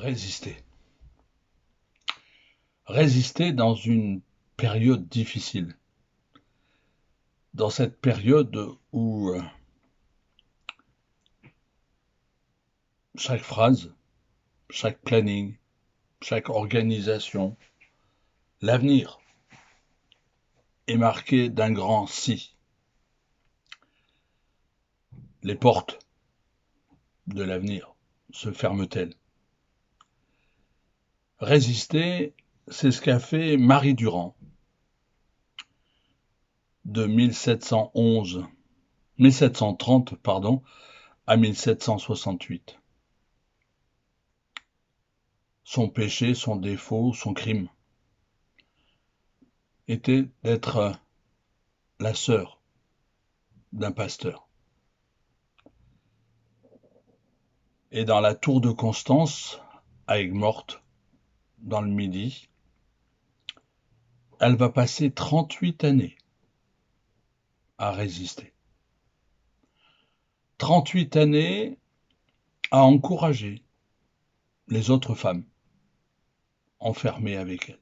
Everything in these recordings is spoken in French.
Résister. Résister dans une période difficile. Dans cette période où chaque phrase, chaque planning, chaque organisation, l'avenir est marqué d'un grand si. Les portes de l'avenir se ferment-elles? Résister, c'est ce qu'a fait Marie Durand de 1730 à 1768. Son péché, son défaut, son crime était d'être la sœur d'un pasteur. Et dans la tour de Constance, à Aigues-Mortes, dans le Midi, elle va passer 38 années à résister. 38 années à encourager les autres femmes enfermées avec elle.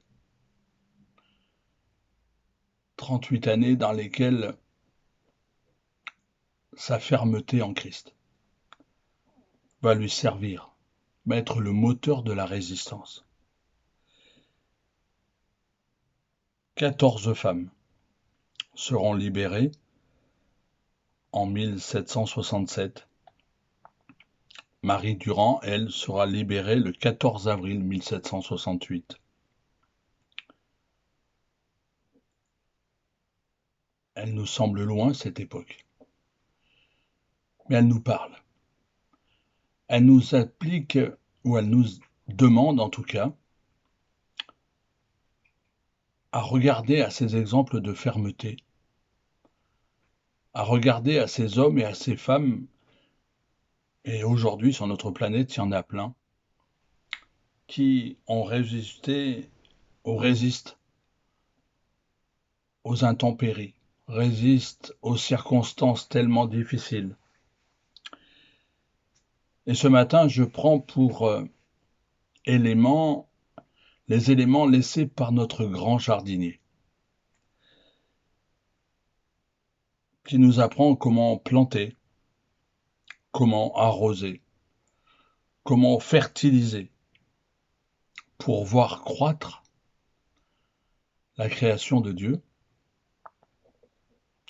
38 années dans lesquelles sa fermeté en Christ va lui servir, va être le moteur de la résistance. 14 femmes seront libérées en 1767. Marie Durand, elle, sera libérée le 14 avril 1768. Elle nous semble loin, cette époque. Mais elle nous parle. Elle nous applique, ou elle nous demande en tout cas, à regarder à ces exemples de fermeté, à regarder à ces hommes et à ces femmes, et aujourd'hui sur notre planète, il y en a plein, qui ont résisté ou résistent aux intempéries, résistent aux circonstances tellement difficiles. Et ce matin, je prends pour éléments les éléments laissés par notre grand jardinier, qui nous apprend comment planter, comment arroser, comment fertiliser, pour voir croître la création de Dieu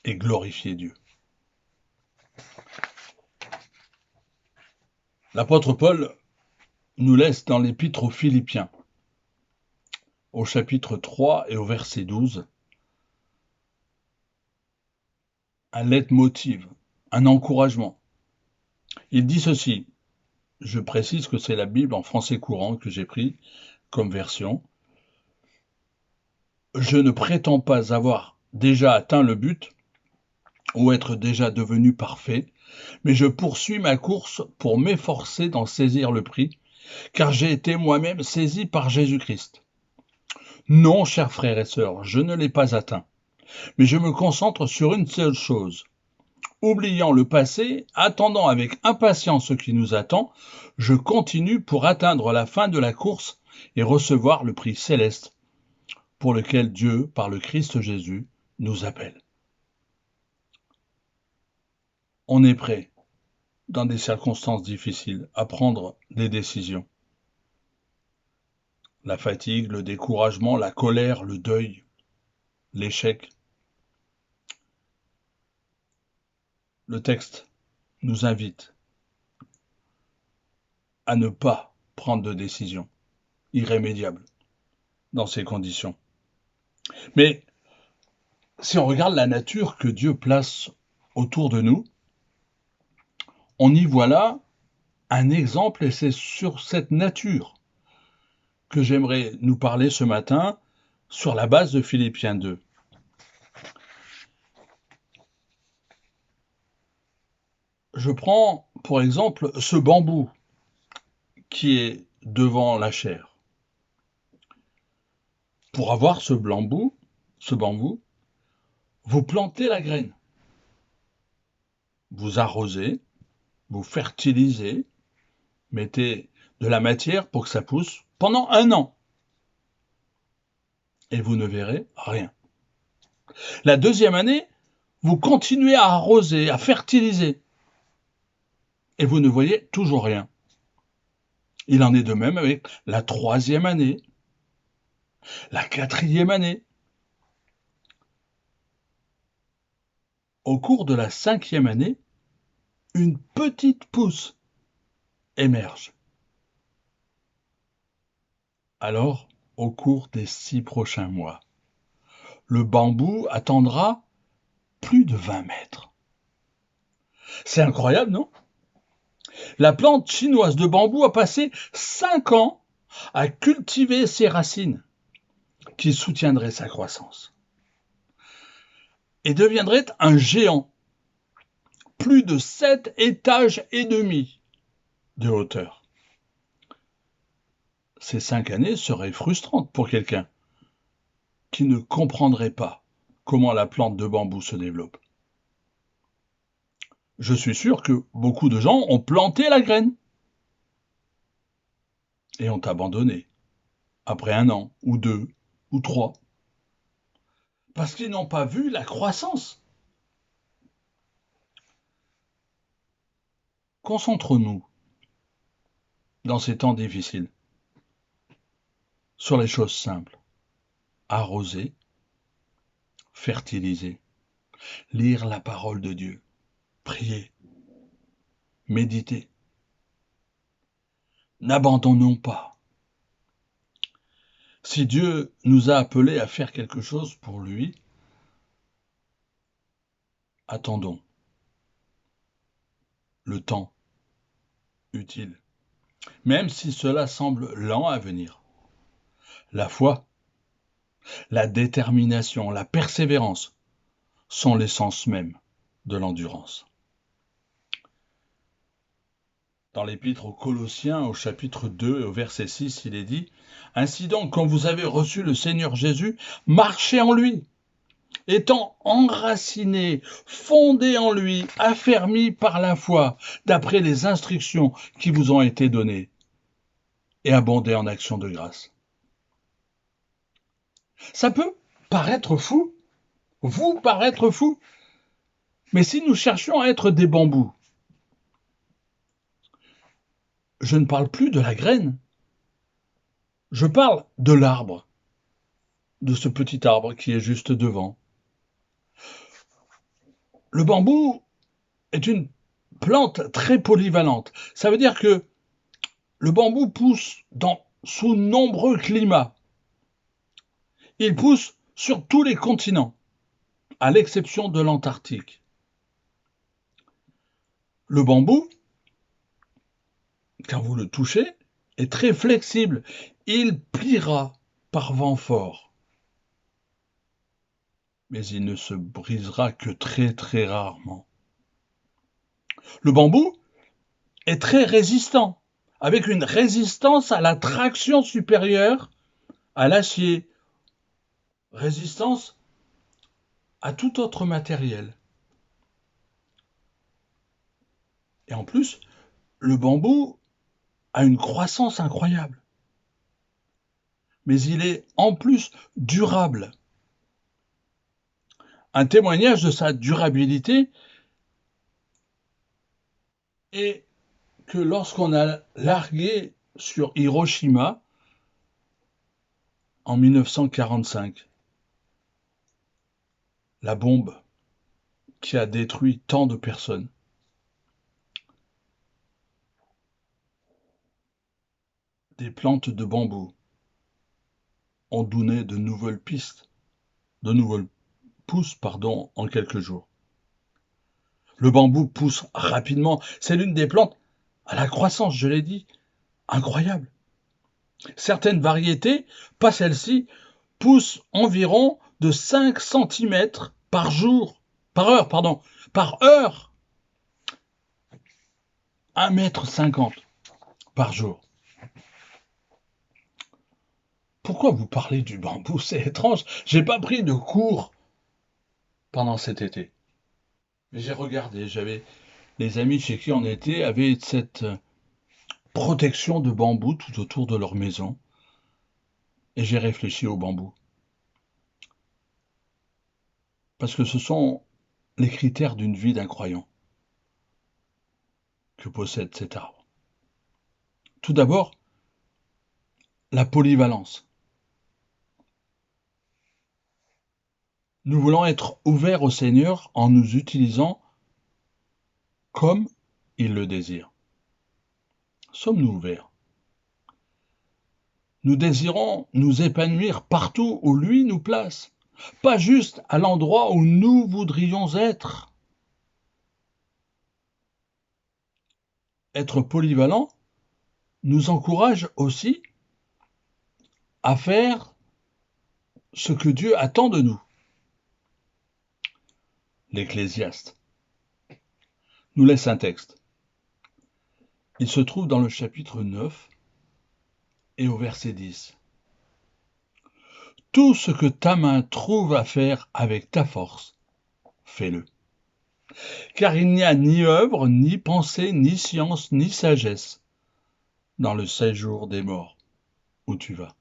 et glorifier Dieu. L'apôtre Paul nous laisse dans l'épître aux Philippiens, au chapitre 3 et au verset 12, un leitmotiv, un encouragement. Il dit ceci, je précise que c'est la Bible en français courant que j'ai pris comme version. Je ne prétends pas avoir déjà atteint le but ou être déjà devenu parfait, mais je poursuis ma course pour m'efforcer d'en saisir le prix, car j'ai été moi-même saisi par Jésus-Christ. Non, chers frères et sœurs, je ne l'ai pas atteint, mais je me concentre sur une seule chose. Oubliant le passé, attendant avec impatience ce qui nous attend, je continue pour atteindre la fin de la course et recevoir le prix céleste pour lequel Dieu, par le Christ Jésus, nous appelle. On est prêt, dans des circonstances difficiles, à prendre des décisions. La fatigue, le découragement, la colère, le deuil, l'échec. Le texte nous invite à ne pas prendre de décision irrémédiable dans ces conditions. Mais si on regarde la nature que Dieu place autour de nous, on y voit là un exemple et c'est sur cette nature que j'aimerais nous parler ce matin sur la base de Philippiens 2. Je prends pour exemple ce bambou qui est devant la chair. Pour avoir ce bambou, vous plantez la graine. Vous arrosez, vous fertilisez, mettez de la matière pour que ça pousse pendant 1 an. Et vous ne verrez rien. La deuxième année, vous continuez à arroser, à fertiliser. Et vous ne voyez toujours rien. Il en est de même avec la troisième année, la quatrième année. Au cours de la cinquième année, une petite pousse émerge. Alors, au cours des 6 prochains mois, le bambou atteindra plus de 20 mètres. C'est incroyable, non? La plante chinoise de bambou a passé 5 ans à cultiver ses racines qui soutiendraient sa croissance et deviendrait un géant, plus de 7 étages et demi de hauteur. Ces 5 années seraient frustrantes pour quelqu'un qui ne comprendrait pas comment la plante de bambou se développe. Je suis sûr que beaucoup de gens ont planté la graine et ont abandonné après 1 an, ou 2, ou 3, parce qu'ils n'ont pas vu la croissance. Concentrons-nous, dans ces temps difficiles, sur les choses simples. Arroser, fertiliser, lire la parole de Dieu, prier, méditer. N'abandonnons pas. Si Dieu nous a appelés à faire quelque chose pour lui, attendons le temps utile, même si cela semble lent à venir. La foi, la détermination, la persévérance sont l'essence même de l'endurance. Dans l'épître aux Colossiens, au chapitre 2, au verset 6, il est dit « Ainsi donc, quand vous avez reçu le Seigneur Jésus, marchez en lui, étant enracinés, fondés en lui, affermis par la foi, d'après les instructions qui vous ont été données, et abondez en actions de grâce. » Ça peut paraître fou, vous paraître fou, mais si nous cherchions à être des bambous, je ne parle plus de la graine, je parle de l'arbre, de ce petit arbre qui est juste devant. Le bambou est une plante très polyvalente. Ça veut dire que le bambou pousse sous nombreux climats. Il pousse sur tous les continents, à l'exception de l'Antarctique. Le bambou, quand vous le touchez, est très flexible. Il pliera par vent fort. Mais il ne se brisera que très très rarement. Le bambou est très résistant, avec une résistance à la traction supérieure à l'acier, résistance à tout autre matériel. Et en plus, le bambou a une croissance incroyable. Mais il est en plus durable. Un témoignage de sa durabilité est que lorsqu'on a largué sur Hiroshima en 1945, la bombe qui a détruit tant de personnes, des plantes de bambou ont donné de nouvelles pousses en quelques jours. Le bambou pousse rapidement. C'est l'une des plantes à la croissance, je l'ai dit, incroyable. Certaines variétés, pas celle-ci, poussent environ de 5 cm par heure. 1,50 m par jour. Pourquoi vous parlez du bambou? C'est étrange. J'ai pas pris de cours pendant cet été. Mais j'ai regardé, les amis chez qui on était avaient cette protection de bambou tout autour de leur maison. Et j'ai réfléchi au bambou. Parce que ce sont les critères d'une vie d'un croyant que possède cet arbre. Tout d'abord, la polyvalence. Nous voulons être ouverts au Seigneur en nous utilisant comme il le désire. Sommes-nous ouverts? Nous désirons nous épanouir partout où lui nous place, pas juste à l'endroit où nous voudrions être. Être polyvalent nous encourage aussi à faire ce que Dieu attend de nous. L'Ecclésiaste nous laisse un texte. Il se trouve dans le chapitre 9 et au verset 10. Tout ce que ta main trouve à faire avec ta force, fais-le. Car il n'y a ni œuvre, ni pensée, ni science, ni sagesse dans le séjour des morts où tu vas.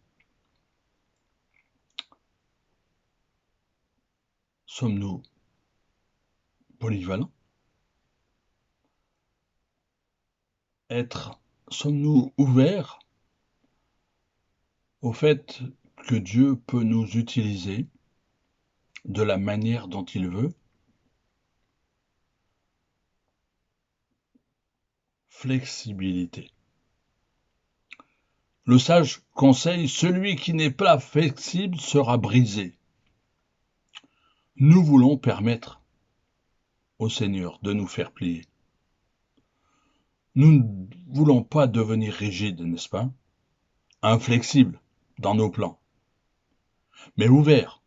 Sommes-nous polyvalents? Sommes-nous ouverts au fait que Dieu peut nous utiliser de la manière dont il veut? Flexibilité. Le sage conseille, celui qui n'est pas flexible sera brisé. Nous voulons permettre au Seigneur de nous faire plier. Nous ne voulons pas devenir rigides, n'est-ce pas? Inflexibles dans nos plans, mais ouverts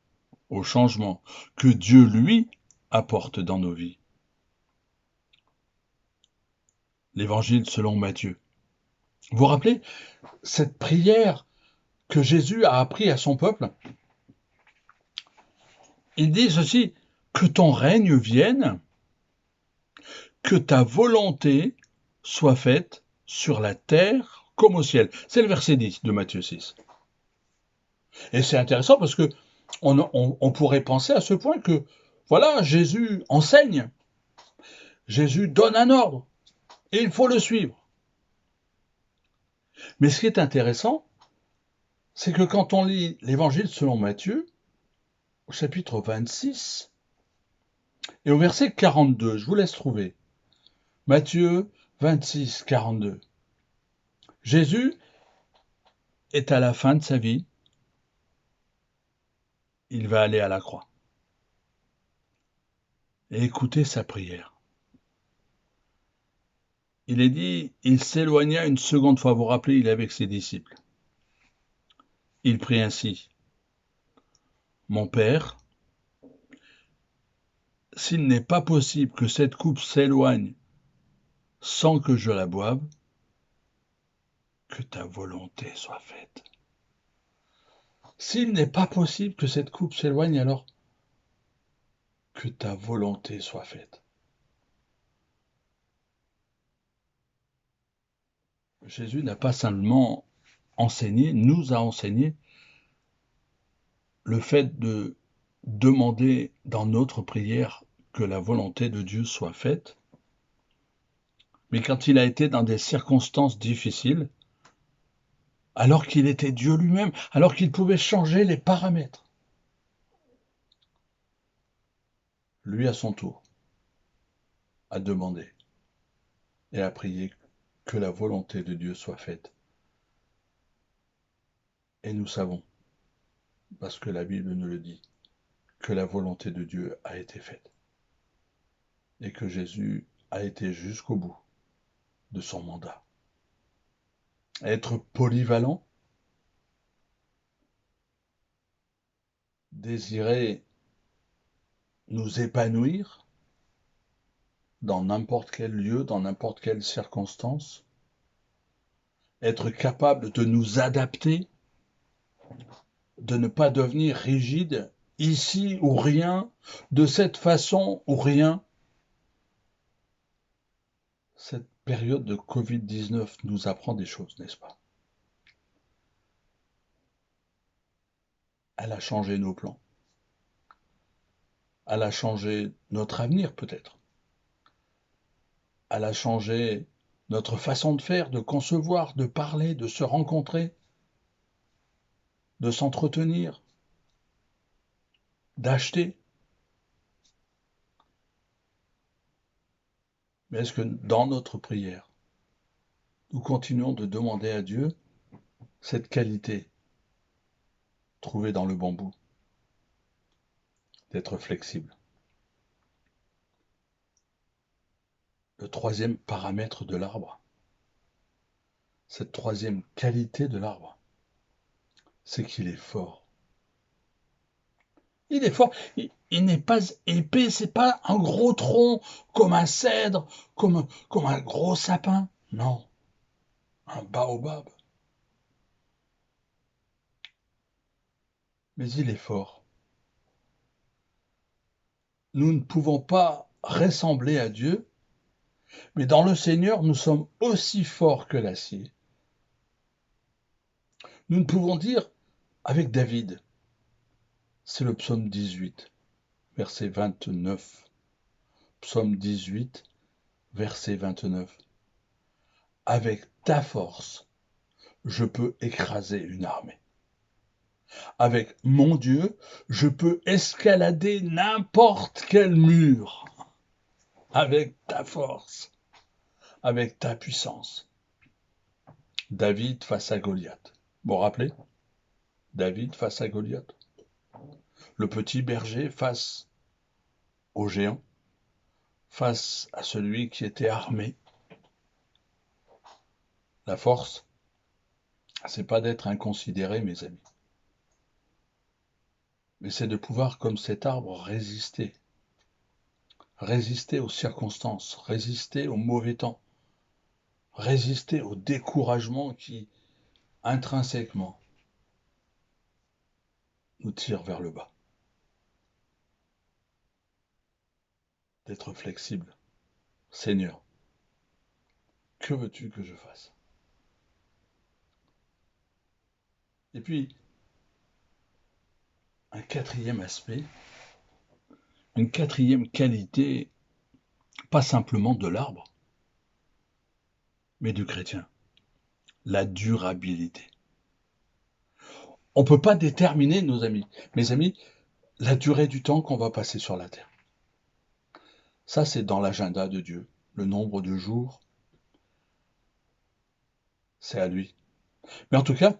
au changement que Dieu, lui, apporte dans nos vies. L'Évangile selon Matthieu. Vous vous rappelez cette prière que Jésus a appris à son peuple? Il dit ceci, que ton règne vienne, que ta volonté soit faite sur la terre comme au ciel. C'est le verset 10 de Matthieu 6. Et c'est intéressant parce que on pourrait penser à ce point que, voilà, Jésus enseigne, Jésus donne un ordre, et il faut le suivre. Mais ce qui est intéressant, c'est que quand on lit l'Évangile selon Matthieu, au chapitre 26, et au verset 42, je vous laisse trouver. Matthieu 26, 42. Jésus est à la fin de sa vie. Il va aller à la croix. Et écoutez sa prière. Il est dit, il s'éloigna une seconde fois. Vous vous rappelez, il est avec ses disciples. Il prie ainsi. Mon Père, s'il n'est pas possible que cette coupe s'éloigne sans que je la boive, que ta volonté soit faite. S'il n'est pas possible que cette coupe s'éloigne, alors que ta volonté soit faite. Jésus n'a pas simplement enseigné, nous a enseigné le fait de demander dans notre prière que la volonté de Dieu soit faite, mais quand il a été dans des circonstances difficiles, alors qu'il était Dieu lui-même, alors qu'il pouvait changer les paramètres, lui à son tour a demandé et a prié que la volonté de Dieu soit faite. Et nous savons, parce que la Bible nous le dit, que la volonté de Dieu a été faite et que Jésus a été jusqu'au bout de son mandat. Être polyvalent, désirer nous épanouir dans n'importe quel lieu, dans n'importe quelle circonstance, être capable de nous adapter, de ne pas devenir rigide, ici ou rien, de cette façon ou rien. Cette période de Covid-19 nous apprend des choses, n'est-ce pas? Elle a changé nos plans. Elle a changé notre avenir peut-être. Elle a changé notre façon de faire, de concevoir, de parler, de se rencontrer, de s'entretenir, d'acheter. Mais est-ce que dans notre prière, nous continuons de demander à Dieu cette qualité trouvée dans le bambou, d'être flexible? Le troisième paramètre de l'arbre, cette troisième qualité de l'arbre, c'est qu'il est fort. Il est fort. Il n'est pas épais, c'est pas un gros tronc comme un cèdre, comme un gros sapin. Non, un baobab. Mais il est fort. Nous ne pouvons pas ressembler à Dieu, mais dans le Seigneur, nous sommes aussi forts que l'acier. Nous ne pouvons dire avec David, c'est le psaume 18, verset 29. Psaume 18, verset 29. Avec ta force, je peux écraser une armée. Avec mon Dieu, je peux escalader n'importe quel mur. Avec ta force, avec ta puissance. David face à Goliath. Vous vous rappelez? David face à Goliath. Le petit berger face au géant, face à celui qui était armé. La force, c'est pas d'être inconsidéré, mes amis, mais c'est de pouvoir, comme cet arbre, résister aux circonstances, résister au mauvais temps, résister au découragement qui, intrinsèquement, nous tire vers le bas. D'être flexible. Seigneur, que veux-tu que je fasse? Et puis, un quatrième aspect, une quatrième qualité, pas simplement de l'arbre, mais du chrétien, la durabilité. On ne peut pas déterminer, mes amis, la durée du temps qu'on va passer sur la terre. Ça, c'est dans l'agenda de Dieu. Le nombre de jours, c'est à lui. Mais en tout cas,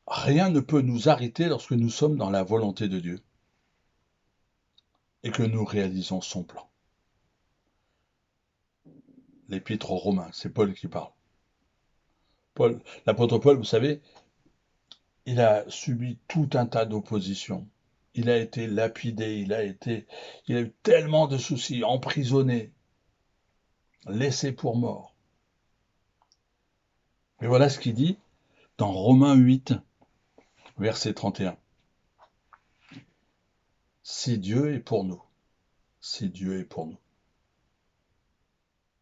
rien ne peut nous arrêter lorsque nous sommes dans la volonté de Dieu et que nous réalisons son plan. L'épître aux Romains, c'est Paul qui parle. L'apôtre Paul, vous savez, il a subi tout un tas d'oppositions. Il a été lapidé, il a eu tellement de soucis, emprisonné, laissé pour mort. Mais voilà ce qu'il dit dans Romains 8, verset 31. Si Dieu est pour nous, si Dieu est pour nous,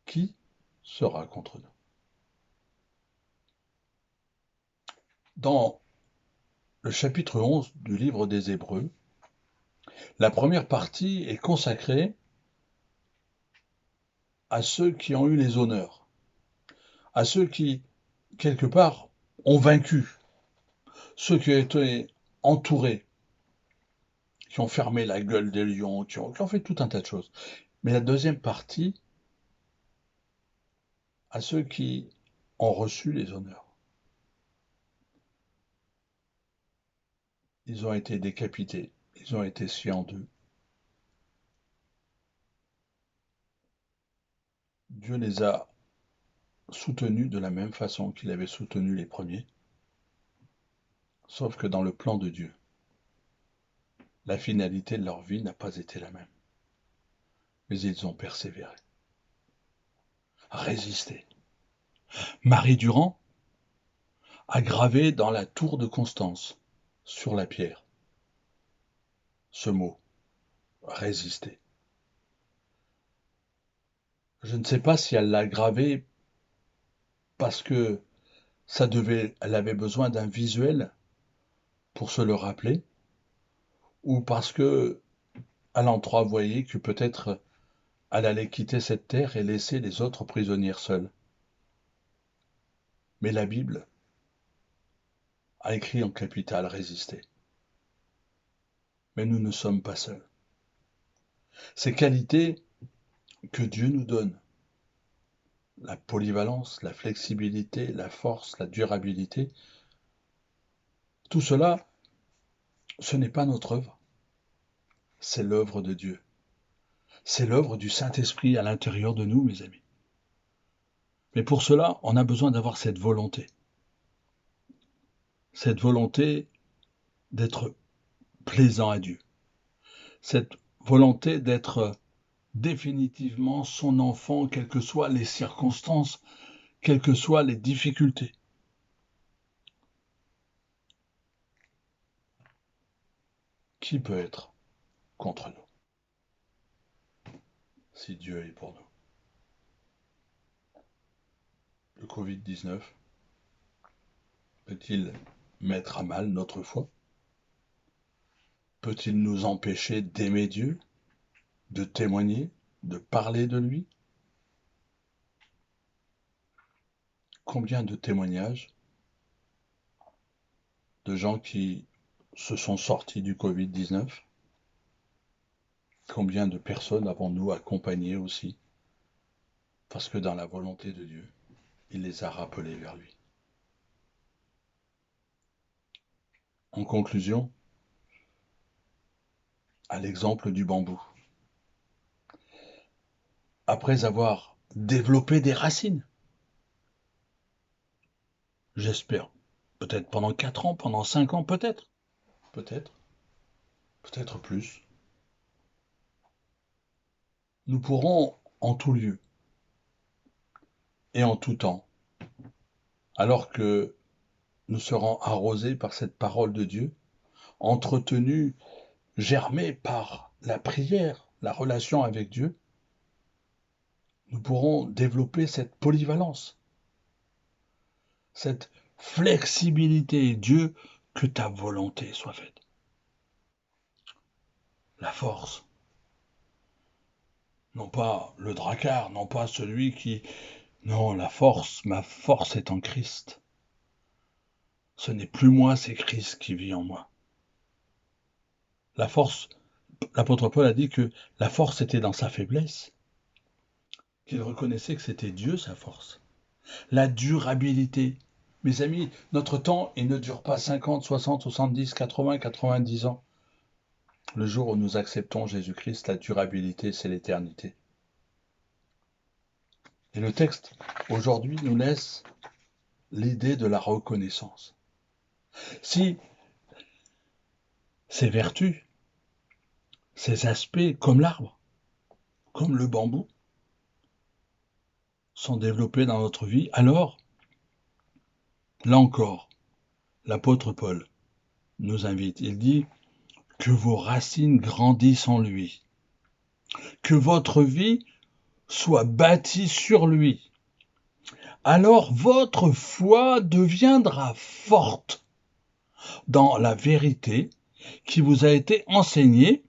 qui sera contre nous? Dans le chapitre 11 du livre des Hébreux, la première partie est consacrée à ceux qui ont eu les honneurs, à ceux qui, quelque part, ont vaincu, ceux qui ont été entourés, qui ont fermé la gueule des lions, qui ont fait tout un tas de choses. Mais la deuxième partie, à ceux qui ont reçu les honneurs. Ils ont été décapités, ils ont été sciés en deux. Dieu les a soutenus de la même façon qu'il avait soutenu les premiers, sauf que dans le plan de Dieu, la finalité de leur vie n'a pas été la même. Mais ils ont persévéré, résisté. Marie Durand a gravé dans la tour de Constance, sur la pierre, ce mot, résister. Je ne sais pas si elle l'a gravé parce que elle avait besoin d'un visuel pour se le rappeler, ou parce que elle entrevoyait que peut-être elle allait quitter cette terre et laisser les autres prisonniers seuls. Mais la Bible a écrit en capital résister. Mais nous ne sommes pas seuls. Ces qualités que Dieu nous donne, la polyvalence, la flexibilité, la force, la durabilité, tout cela, ce n'est pas notre œuvre, c'est l'œuvre de Dieu. C'est l'œuvre du Saint-Esprit à l'intérieur de nous, mes amis. Mais pour cela, on a besoin d'avoir cette volonté d'être plaisant à Dieu, cette volonté d'être définitivement son enfant, quelles que soient les circonstances, quelles que soient les difficultés. Qui peut être contre nous si Dieu est pour nous? Le Covid-19 peut-il mettre à mal notre foi? Peut-il nous empêcher d'aimer Dieu, de témoigner, de parler de lui? Combien de témoignages de gens qui se sont sortis du Covid-19? Combien de personnes avons-nous accompagnées aussi? Parce que dans la volonté de Dieu, il les a rappelés vers lui. En conclusion, à l'exemple du bambou, après avoir développé des racines, j'espère, peut-être pendant 4 ans, pendant 5 ans, peut-être, peut-être plus, nous pourrons en tout lieu et en tout temps, alors que nous serons arrosés par cette parole de Dieu, entretenus, germés par la prière, la relation avec Dieu, nous pourrons développer cette polyvalence, cette flexibilité. Dieu, que ta volonté soit faite. La force, non pas le dracard, non pas celui qui... Non, la force, ma force est en Christ. Ce n'est plus moi, c'est Christ qui vit en moi. La force, l'apôtre Paul a dit que la force était dans sa faiblesse, qu'il reconnaissait que c'était Dieu sa force. La durabilité. Mes amis, notre temps, il ne dure pas 50, 60, 70, 80, 90 ans. Le jour où nous acceptons Jésus-Christ, la durabilité, c'est l'éternité. Et le texte, aujourd'hui, nous laisse l'idée de la reconnaissance. Si ces vertus, ces aspects, comme l'arbre, comme le bambou, sont développés dans notre vie, alors, là encore, l'apôtre Paul nous invite. Il dit que vos racines grandissent en lui, que votre vie soit bâtie sur lui. Alors votre foi deviendra forte dans la vérité qui vous a été enseignée.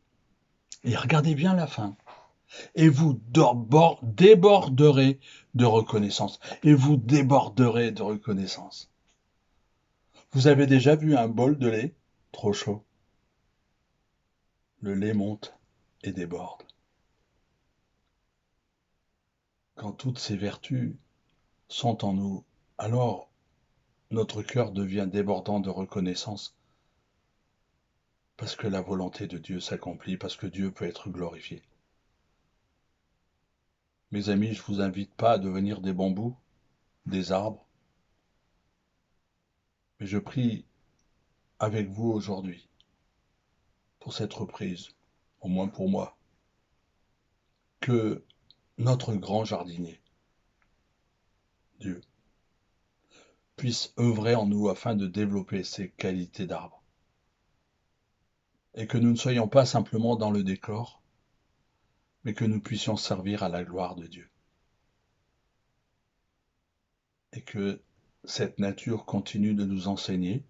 Et regardez bien la fin. Et vous déborderez de reconnaissance. Et vous déborderez de reconnaissance. Vous avez déjà vu un bol de lait trop chaud? Le lait monte et déborde. Quand toutes ces vertus sont en nous, alors notre cœur devient débordant de reconnaissance parce que la volonté de Dieu s'accomplit, parce que Dieu peut être glorifié. Mes amis, je ne vous invite pas à devenir des bambous, des arbres, mais je prie avec vous aujourd'hui pour cette reprise, au moins pour moi, que notre grand jardinier, Dieu, puisse œuvrer en nous afin de développer ces qualités d'arbre. Et que nous ne soyons pas simplement dans le décor, mais que nous puissions servir à la gloire de Dieu. et que cette nature continue de nous enseigner,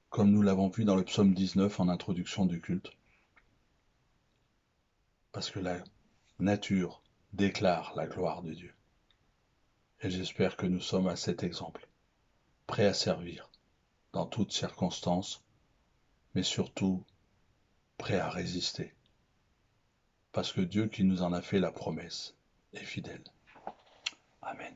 comme nous l'avons vu dans le psaume 19 en introduction du culte. Parce que la nature déclare la gloire de Dieu. Et j'espère que nous sommes à cet exemple, prêts à servir dans toutes circonstances, mais surtout prêts à résister. Parce que Dieu qui nous en a fait la promesse est fidèle. Amen.